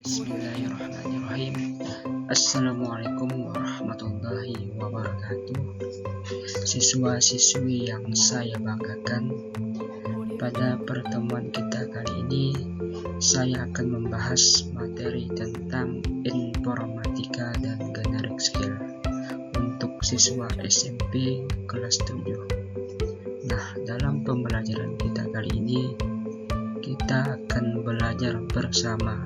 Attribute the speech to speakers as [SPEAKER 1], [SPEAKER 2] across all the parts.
[SPEAKER 1] Bismillahirrahmanirrahim. Assalamualaikum warahmatullahi wabarakatuh. Siswa-siswi yang saya banggakan, pada pertemuan kita kali ini saya akan membahas materi tentang informatika dan generic skill untuk siswa SMP kelas 7. Nah, dalam pembelajaran kita kali ini kita akan belajar bersama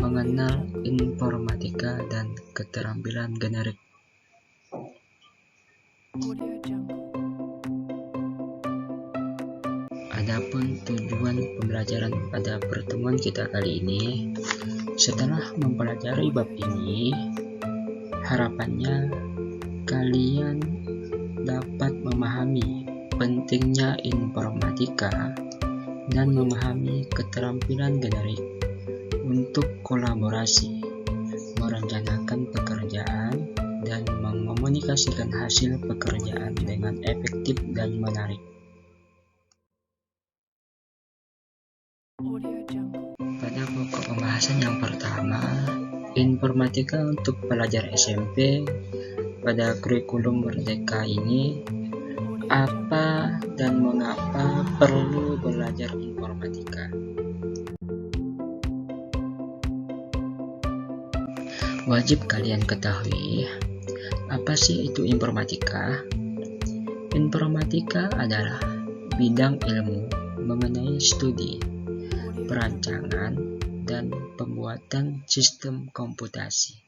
[SPEAKER 1] mengenal informatika dan keterampilan generik. Adapun tujuan pembelajaran pada pertemuan kita kali ini, setelah mempelajari bab ini, harapannya kalian dapat memahami pentingnya informatika dan memahami keterampilan generik untuk kolaborasi, merencanakan pekerjaan, dan mengomunikasikan hasil pekerjaan dengan efektif dan menarik. Pada pokok pembahasan yang pertama, informatika untuk pelajar SMP pada kurikulum Merdeka ini, apa dan mengapa perlu belajar informatika? Wajib kalian ketahui, apa sih itu informatika? Informatika adalah bidang ilmu mengenai studi, perancangan, dan pembuatan sistem komputasi,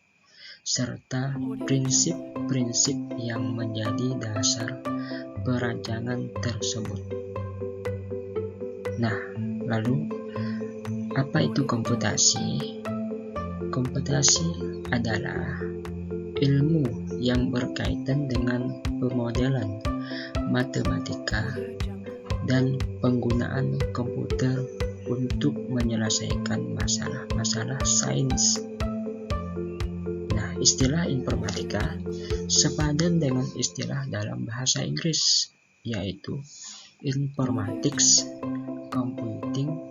[SPEAKER 1] serta prinsip-prinsip yang menjadi dasar perancangan tersebut. Nah, lalu apa itu komputasi? Komputasi adalah ilmu yang berkaitan dengan pemodelan matematika dan penggunaan komputer untuk menyelesaikan masalah-masalah sains. Nah, istilah informatika sepadan dengan istilah dalam bahasa Inggris, yaitu informatics, computing,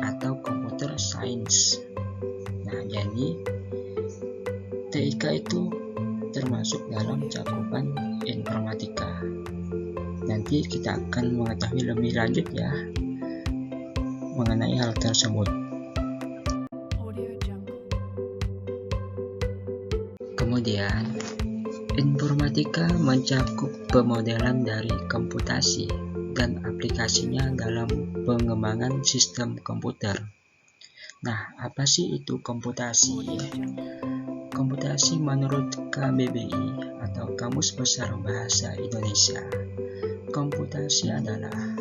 [SPEAKER 1] atau computer science. Nah, jadi TIK itu termasuk dalam cakupan informatika. Nanti kita akan mengetahui lebih lanjut ya mengenai hal tersebut. Kemudian, informatika mencakup pemodelan dari komputasi dan aplikasinya dalam pengembangan sistem komputer. Nah, apa sih itu komputasi? Komputasi menurut KBBI atau Kamus Besar Bahasa Indonesia, komputasi adalah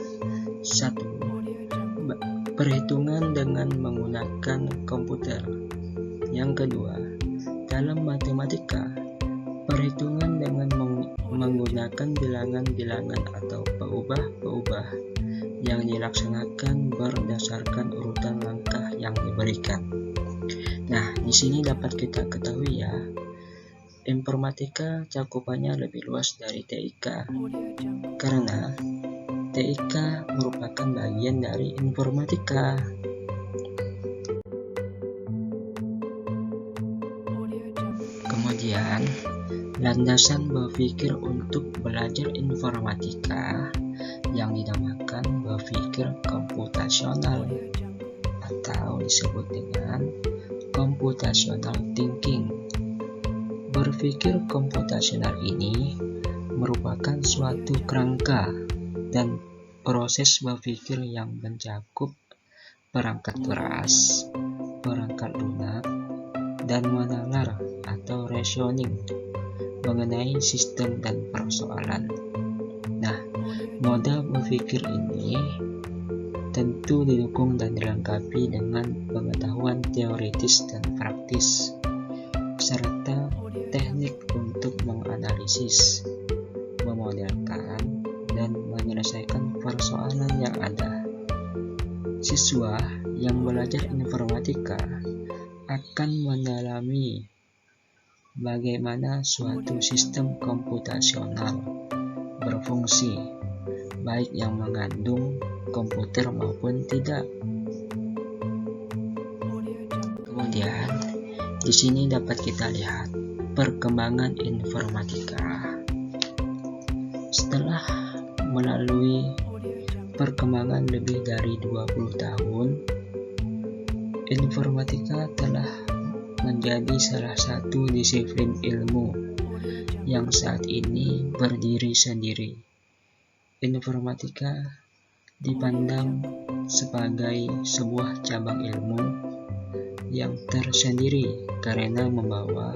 [SPEAKER 1] 1. Perhitungan dengan menggunakan komputer. Yang kedua, dalam matematika, perhitungan dengan menggunakan bilangan-bilangan atau peubah-peubah yang dilaksanakan berdasarkan urutan langkah yang diberikan. Nah, di sini dapat kita ketahui ya, informatika cakupannya lebih luas dari TIK, karena TIK merupakan bagian dari informatika. Kemudian, landasan berpikir untuk belajar informatika yang dinamakan berpikir komputasional atau disebut dengan computational thinking. Berpikir komputasional ini merupakan suatu kerangka dan proses berpikir yang mencakup perangkat keras, perangkat lunak, dan menalar atau reasoning mengenai sistem dan persoalan. Nah, model berpikir ini tentu didukung dan dilengkapi dengan pengetahuan teoritis dan praktis, serta teknik untuk menganalisis, memodelkan, dan menyelesaikan persoalan yang ada. Siswa yang belajar informatika akan mendalami bagaimana suatu sistem komputasional berfungsi, baik yang mengandung komputer maupun tidak. Kemudian, Di sini dapat kita lihat perkembangan informatika. Setelah melalui perkembangan lebih dari 20 tahun, informatika telah menjadi salah satu disiplin ilmu yang saat ini berdiri sendiri. Informatika dipandang sebagai sebuah cabang ilmu yang tersendiri karena membawa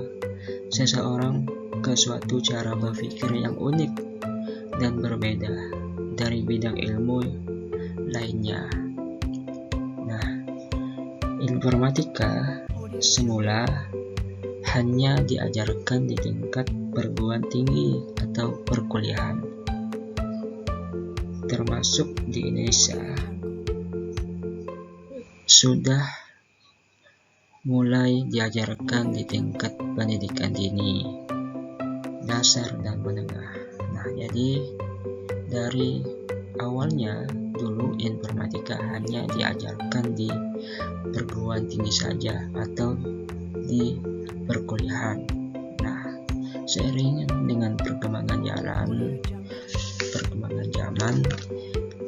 [SPEAKER 1] seseorang ke suatu cara berpikir yang unik dan berbeda dari bidang ilmu lainnya. Nah, informatika semula hanya diajarkan di tingkat perguruan tinggi atau perkuliahan, termasuk di Indonesia. Sudah mulai diajarkan di tingkat pendidikan dini, dasar dan menengah. Nah, jadi dari awalnya dulu informatika hanya diajarkan di perguruan tinggi saja atau di perkuliahan. Nah, seiring dengan perkembangan zaman,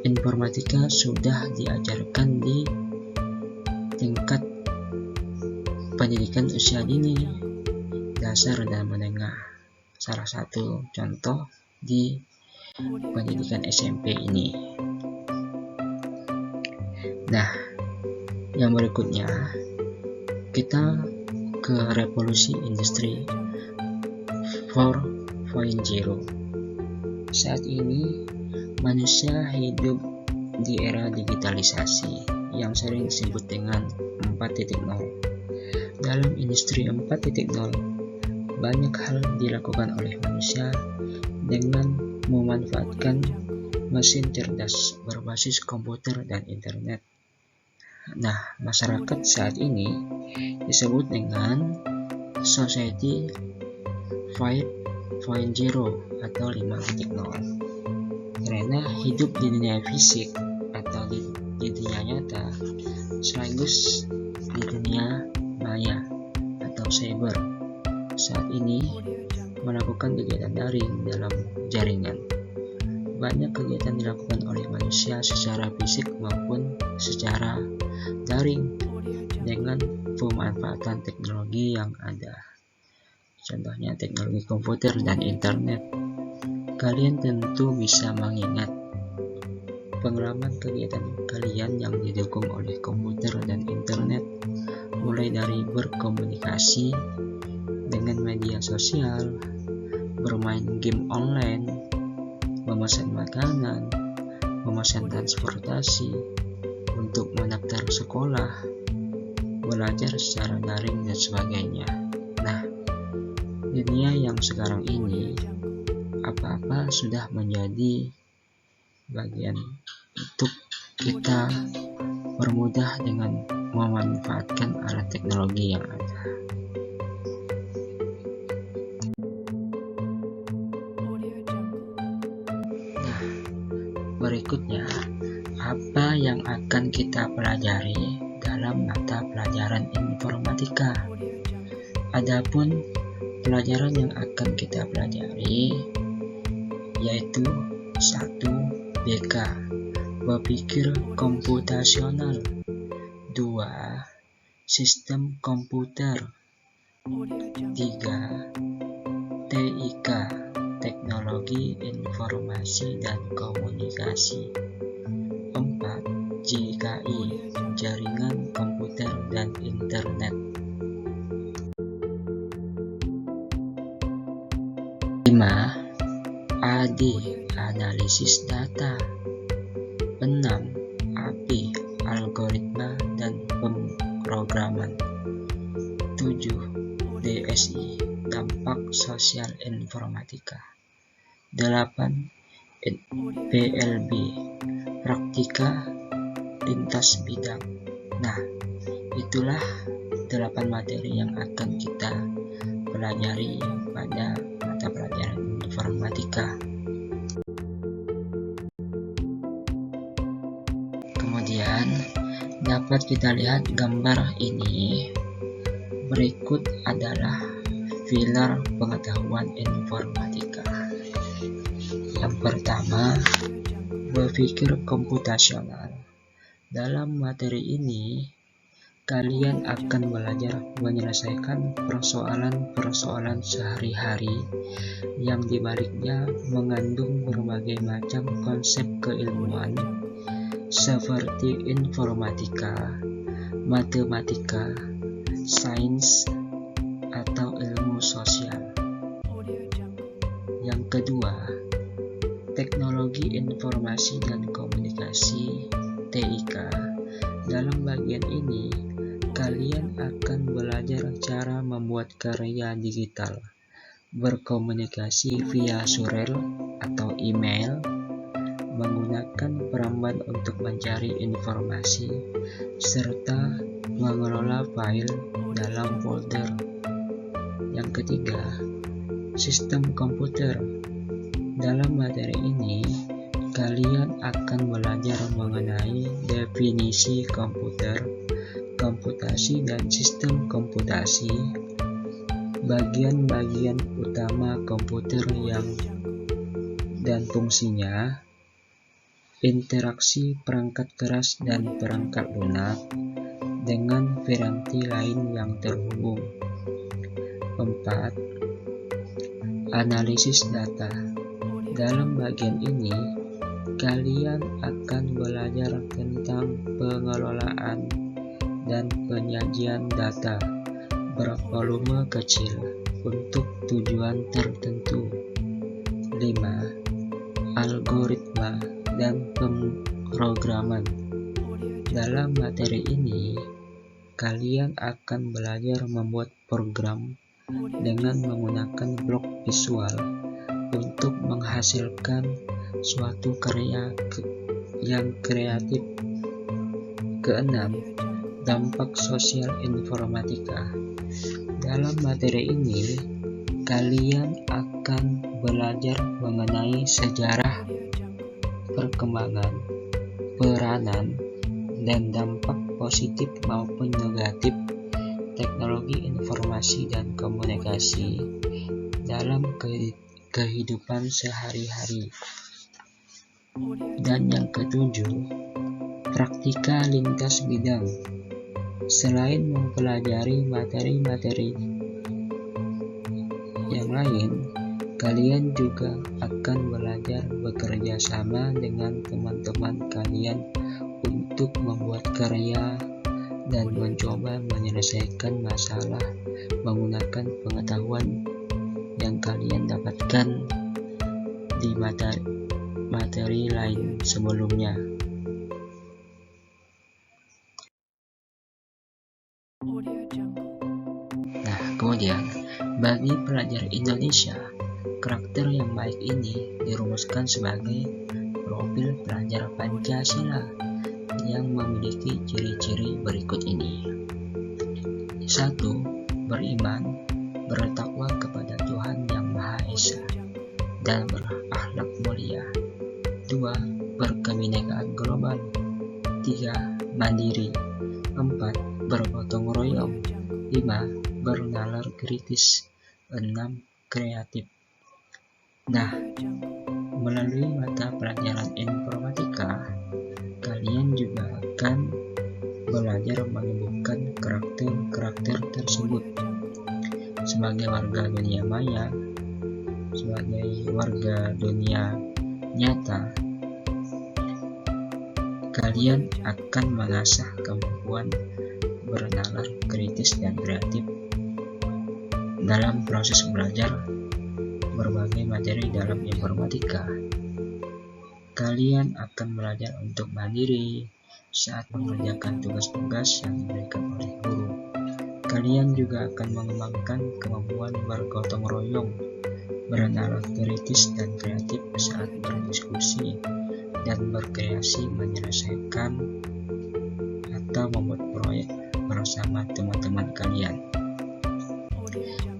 [SPEAKER 1] informatika sudah diajarkan di tingkat pendidikan usia dini, dasar dan menengah. Salah satu contoh di pendidikan SMP ini. Nah, yang berikutnya kita ke revolusi industri 4.0. Saat ini manusia hidup di era digitalisasi yang sering disebut dengan 4.0. Dalam industri 4.0, banyak hal dilakukan oleh manusia dengan memanfaatkan mesin cerdas berbasis komputer dan internet. Nah, masyarakat saat ini disebut dengan Society 5.0 atau 5.0 karena hidup di dunia fisik atau di dunia nyata sekaligus di dunia maya atau cyber. Saat ini melakukan kegiatan daring dalam jaringan. Banyak kegiatan dilakukan oleh manusia secara fisik maupun secara daring dengan pemanfaatan teknologi yang ada. Contohnya teknologi komputer dan internet. Kalian tentu bisa mengingat pengalaman kegiatan kalian yang didukung oleh komputer dan internet, mulai dari berkomunikasi dengan media sosial, bermain game online, memesan makanan, memesan transportasi, untuk mendaftar sekolah, belajar secara daring dan sebagainya. Nah, dunia yang sekarang ini apa-apa sudah menjadi bagian untuk kita bermudah dengan memanfaatkan alat teknologi yang ada. Nah, berikutnya, apa yang akan kita pelajari dalam mata pelajaran informatika? Adapun pelajaran yang akan kita pelajari yaitu 1. BK, berpikir komputasional. 2. Sistem komputer. 3. TIK, teknologi informasi dan komunikasi. 4. JKI, jaringan komputer dan internet. 5. AD, analisis data. 6. AP, algoritma dan pemrograman. 7. DSI, dampak sosial informatika. 8. PLB, praktika lintas bidang. Nah, itulah 8 materi yang akan kita pelajari pada mata pelajaran informatika. Kemudian dapat kita lihat gambar ini Berikut adalah pilar pengetahuan informatika. Yang pertama, berpikir komputasional. Dalam materi ini, kalian akan belajar menyelesaikan persoalan-persoalan sehari-hari yang dibaliknya mengandung berbagai macam konsep keilmuan seperti informatika, matematika, sains, atau ilmu sosial. Yang kedua, teknologi informasi dan komunikasi (TIK). Dalam bagian ini, kalian akan belajar cara membuat karya digital, berkomunikasi via surel atau email, menggunakan peramban untuk mencari informasi, serta mengelola file dalam folder. Yang ketiga, sistem komputer. Dalam materi ini, kalian akan belajar mengenai definisi komputer, komputasi dan sistem komputasi, bagian-bagian utama komputer dan fungsinya, interaksi perangkat keras dan perangkat lunak dengan piranti lain yang terhubung. 4. Analisis data. Dalam bagian ini, kalian akan belajar tentang pengelolaan dan penyajian data bervolume kecil untuk tujuan tertentu. 5. Algoritma dan pemrograman. Dalam materi ini, kalian akan belajar membuat program dengan menggunakan blok visual untuk menghasilkan suatu karya yang kreatif. 6. Dampak sosial informatika. Dalam materi ini, kalian akan belajar mengenai sejarah, perkembangan, peranan, dan dampak positif maupun negatif teknologi informasi dan komunikasi dalam kehidupan sehari-hari. Dan yang ketujuh, praktika lintas bidang. Selain mempelajari materi-materi yang lain, kalian juga akan belajar bekerja sama dengan teman-teman kalian untuk membuat karya dan mencoba menyelesaikan masalah menggunakan pengetahuan yang kalian dapatkan di materi lain sebelumnya. Nah, kemudian bagi pelajar Indonesia, karakter yang baik ini dirumuskan sebagai profil pelajar Pancasila yang memiliki ciri-ciri berikut ini. 1. Beriman, bertakwa kepada Tuhan Yang Maha Esa, dan berakhlak mulia. 2. Berkebinekaan global. 3. Mandiri. 4. Bergotong royong. 5. Bernalar kritis. 6. Kreatif. Nah, melalui mata pelajaran informatika, kalian juga akan belajar menumbuhkan karakter-karakter tersebut sebagai warga dunia maya, sebagai warga dunia nyata. Kalian akan mengasah kemampuan bernalar kritis dan kreatif dalam proses belajar berbagai materi dalam informatika. Kalian akan belajar untuk mandiri saat mengerjakan tugas-tugas yang diberikan oleh guru. Kalian juga akan mengembangkan kemampuan bergotong royong, bernalar kritis dan kreatif saat berdiskusi dan berkreasi menyelesaikan atau membuat proyek bersama teman-teman kalian.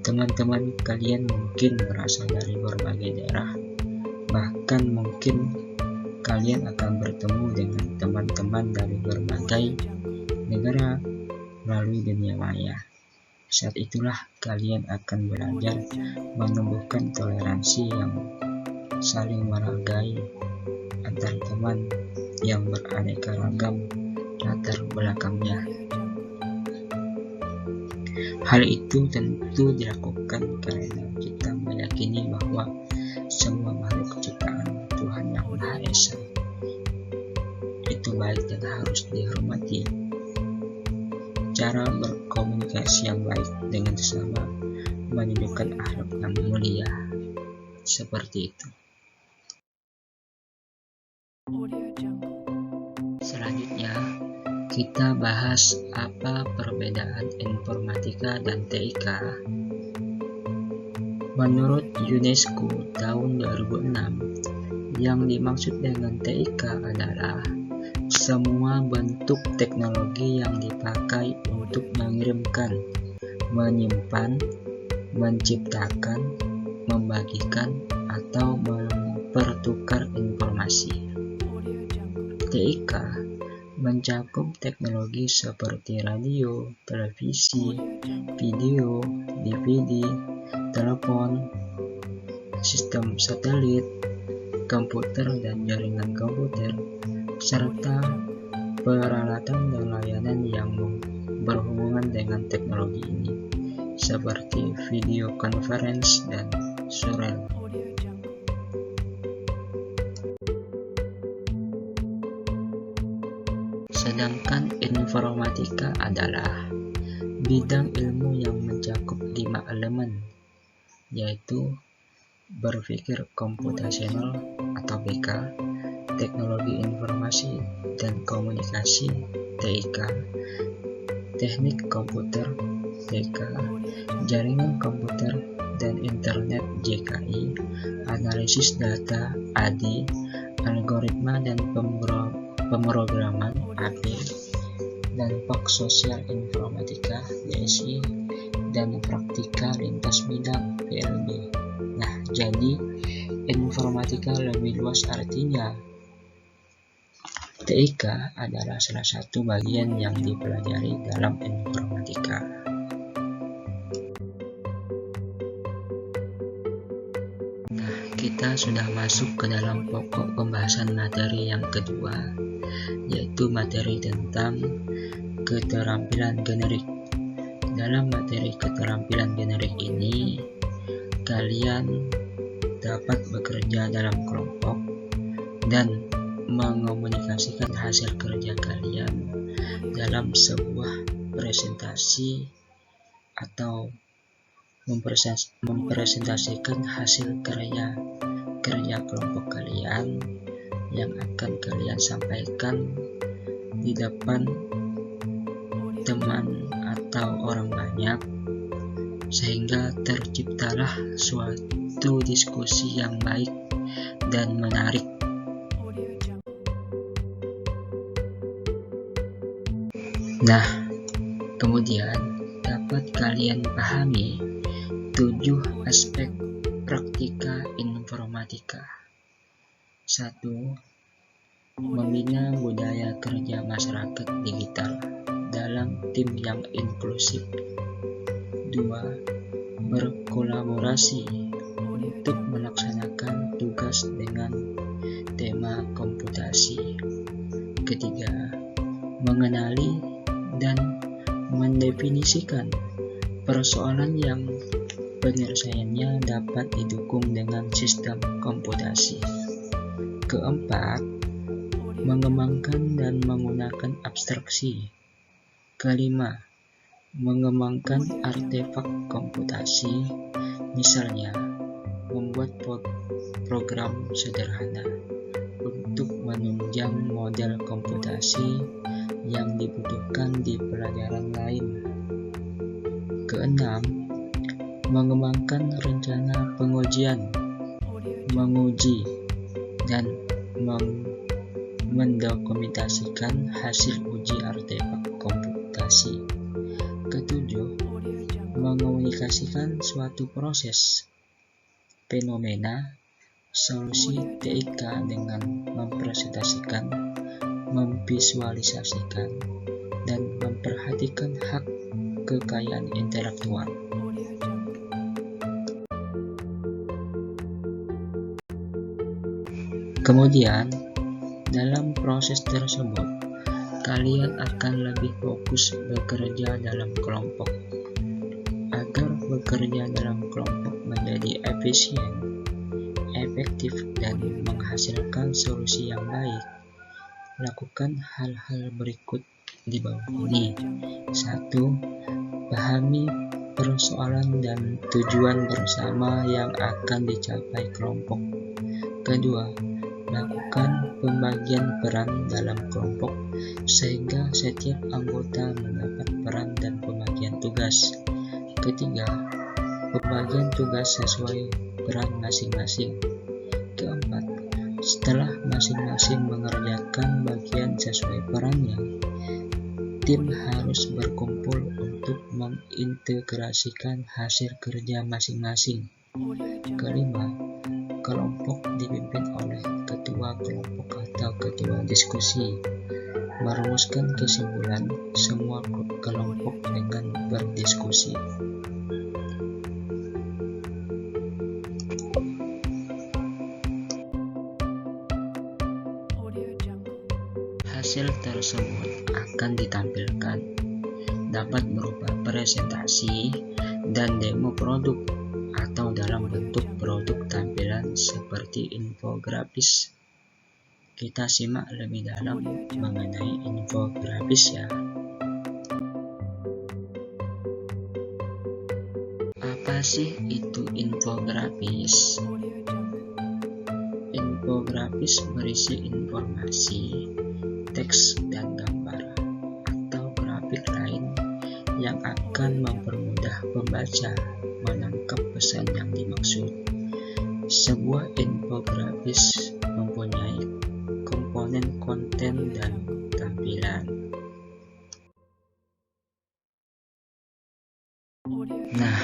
[SPEAKER 1] Teman-teman kalian mungkin berasal dari berbagai daerah, bahkan mungkin kalian akan bertemu dengan teman-teman dari berbagai negara melalui dunia maya. Saat itulah kalian akan belajar menumbuhkan toleransi yang saling menghargai antar teman yang beraneka ragam latar belakangnya. Hal itu tentu dilakukan karena kita meyakini bahwa semua makhluk ciptaan Tuhan Yang Maha Esa itu baik dan harus dihormati. Cara berkomunikasi yang baik dengan sesama menunjukkan akhlak yang mulia. Seperti itu. Selanjutnya, kita bahas apa perbedaan informatika dan TIK. Menurut UNESCO tahun 2006, yang dimaksud dengan TIK adalah semua bentuk teknologi yang dipakai untuk mengirimkan, menyimpan, menciptakan, membagikan, atau mempertukar informasi. TIK mencakup teknologi seperti radio, televisi, video, DVD, telepon, sistem satelit, komputer dan jaringan komputer, serta peralatan dan layanan yang berhubungan dengan teknologi ini, seperti video conference dan surel. Sedangkan informatika adalah bidang ilmu yang mencakup 5 elemen, yaitu berpikir komputasional atau BK, teknologi informasi dan komunikasi TIK, teknik komputer TK, jaringan komputer dan internet JKI, analisis data AD, algoritma dan pemrograman AP, dan Pak Sosial Informatika DSI, dan praktika lintas bidang PLB. Nah, jadi informatika lebih luas artinya. TIK adalah salah satu bagian yang dipelajari dalam informatika. Nah, kita sudah masuk ke dalam pokok pembahasan materi yang kedua, yaitu materi tentang keterampilan generik. Dalam materi keterampilan generik ini, kalian dapat bekerja dalam kelompok dan mengomunikasikan hasil kerja kalian dalam sebuah presentasi atau mempresentasikan hasil kerja kelompok kalian yang akan kalian sampaikan di depan teman atau orang banyak, sehingga terciptalah suatu diskusi yang baik dan menarik. Nah, kemudian dapat kalian pahami 7 aspek praktika informatika. 1. Membina budaya kerja masyarakat digital dalam tim yang inklusif. 2. Berkolaborasi untuk melaksanakan tugas dengan tema komputasi. 3. Mengenali dan mendefinisikan persoalan yang penyelesaiannya dapat didukung dengan sistem komputasi. 4. Mengembangkan dan menggunakan abstraksi. 5. Mengembangkan artefak komputasi, misalnya membuat program sederhana untuk menunjang model komputasi yang dibutuhkan di pelajaran lain. 6. Mengembangkan rencana pengujian, menguji, dan mendokumentasikan hasil uji artefak komputasi. 7. Mengomunikasikan suatu proses, fenomena, solusi TIK dengan mempresentasikan, memvisualisasikan, dan memperhatikan hak kekayaan intelektual. Kemudian, dalam proses tersebut, kalian akan lebih fokus bekerja dalam kelompok. Agar bekerja dalam kelompok menjadi efisien, efektif, dan menghasilkan solusi yang baik, lakukan hal-hal berikut di bawah ini. 1. Pahami persoalan dan tujuan bersama yang akan dicapai kelompok. Kedua, lakukan pembagian peran dalam kelompok sehingga setiap anggota mendapat peran dan pembagian tugas. Ketiga, pembagian tugas sesuai peran masing-masing. Keempat, setelah masing-masing mengerjakan bagian sesuai perannya, tim harus berkumpul untuk mengintegrasikan hasil kerja masing-masing. Kelima, kelompok dipimpin oleh ketua kelompok atau ketua diskusi, merumuskan kesimpulan semua kelompok dengan berdiskusi. Hasil tersebut akan ditampilkan, dapat berupa presentasi dan demo produk atau dalam bentuk produk tampilan seperti infografis. Kita simak lebih dalam mengenai infografis ya. Apa sih itu infografis? Infografis berisi informasi, teks dan gambar atau grafik lain yang akan mempermudah pembaca menangkap pesan yang dimaksud. Sebuah infografis mempunyai komponen konten dan tampilan. Nah,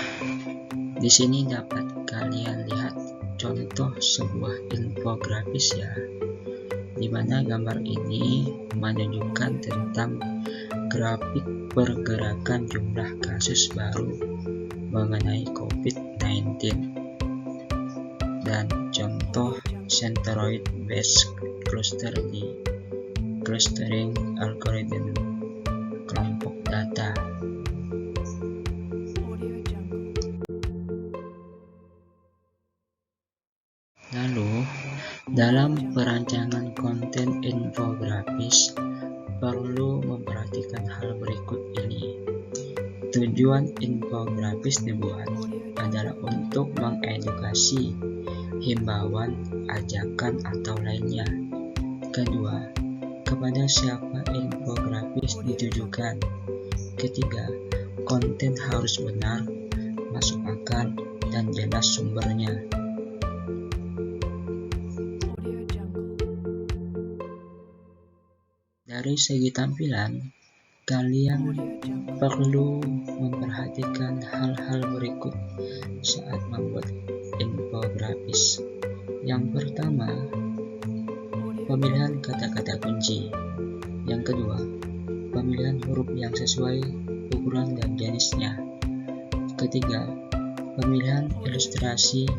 [SPEAKER 1] di sini dapat kalian lihat contoh sebuah infografis ya, di mana gambar ini menunjukkan tentang grafik pergerakan jumlah kasus baru mengenai COVID-19 dan contoh centroid based cluster di clustering algorithm kelompok data. Lalu, dalam perancangan konten infografis perlu memperhatikan hal berikut ini. Tujuan infografis dibuat adalah untuk mengedukasi, himbauan, ajakan, atau lainnya. Kedua, kepada siapa infografis ditujukan. Ketiga, konten harus benar, masuk akal, dan jelas sumbernya. Dari segi tampilan, kalian perlu memperhatikan hal-hal berikut saat membuat infografis. Yang pertama, pemilihan kata-kata kunci. Yang kedua, pemilihan huruf yang sesuai ukuran dan jenisnya. Ketiga, pemilihan ilustrasi,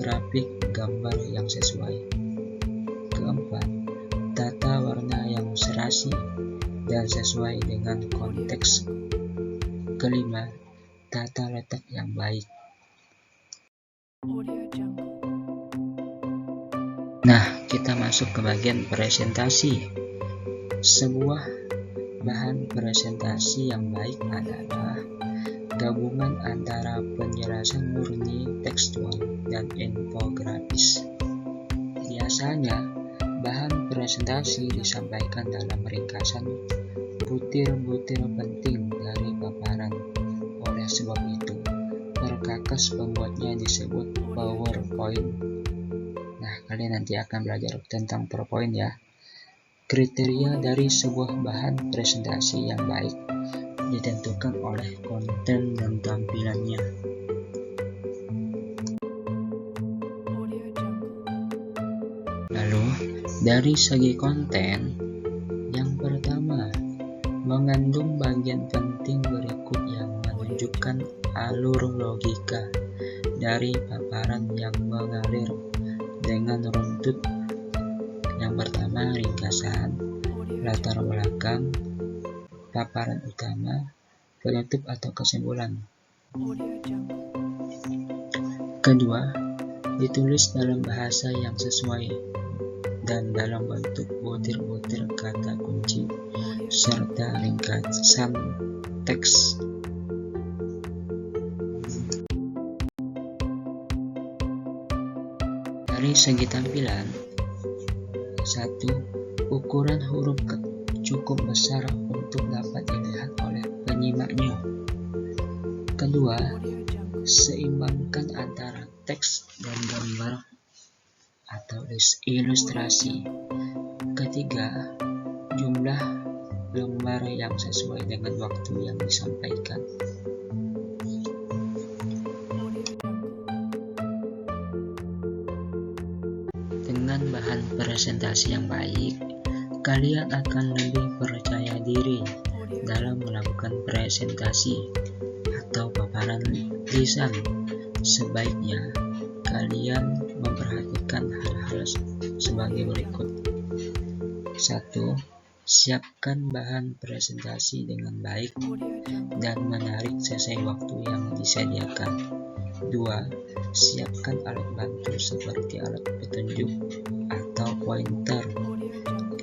[SPEAKER 1] grafik, gambar yang sesuai. Keempat, tata warna yang serasi dan sesuai dengan konteks. Kelima, tata letak yang baik. Nah, kita masuk ke bagian presentasi. Sebuah bahan presentasi yang baik adalah gabungan antara penjelasan murni tekstual dan infografis. Biasanya, bahan presentasi disampaikan dalam ringkasan butir-butir penting dari paparan. Oleh sebab itu, perkakas pembuatnya disebut PowerPoint. Nah, kalian nanti akan belajar tentang PowerPoint ya. Kriteria dari sebuah bahan presentasi yang baik ditentukan oleh konten dan tampilannya. Lalu, dari segi konten, yang pertama, mengandung bagian penting berikut yang menunjukkan alur logika dari paparan yang mengalir dengan runtut. Yang pertama, ringkasan, latar belakang, paparan utama, penutup atau kesimpulan. Kedua, ditulis dalam bahasa yang sesuai dan dalam bentuk butir-butir kata kunci serta ringkasan teks. Dari segi tampilan, 1. Ukuran huruf cukup besar untuk dapat dilihat oleh penyimaknya. Kedua, seimbangkan antara teks dan gambar atau ilustrasi. Ketiga, jumlah lembar yang sesuai dengan waktu yang disampaikan. Dengan bahan presentasi yang baik, kalian akan lebih percaya diri dalam melakukan presentasi atau paparan lisan. Sebaiknya kalian memperhatikan hal-hal sebagai berikut. 1. Siapkan bahan presentasi dengan baik dan menarik sesuai waktu yang disediakan. 2. Siapkan alat bantu seperti alat petunjuk atau pointer.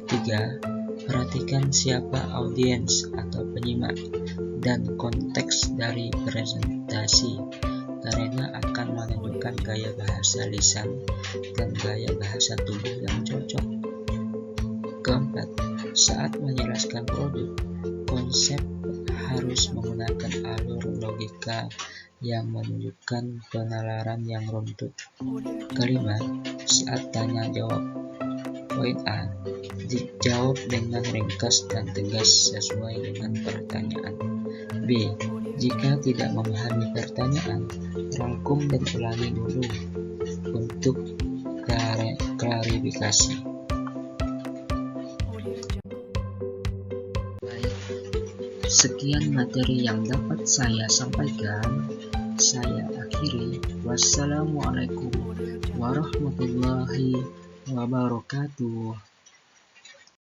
[SPEAKER 1] 3. Perhatikan siapa audiens atau penyimak dan konteks dari presentasi, karena akan menentukan gaya bahasa lisan dan gaya bahasa tubuh yang cocok. Keempat, saat menjelaskan produk, konsep harus menggunakan alur logika yang menunjukkan penalaran yang runtut. Kelima, saat tanya jawab, poin A, dijawab dengan ringkas dan tegas sesuai dengan pertanyaan. B. Jika tidak memahami pertanyaan, rangkum dan ulangi dulu untuk klarifikasi. Baik, sekian materi yang dapat saya sampaikan. Saya akhiri. Wassalamualaikum warahmatullahi wabarakatuh.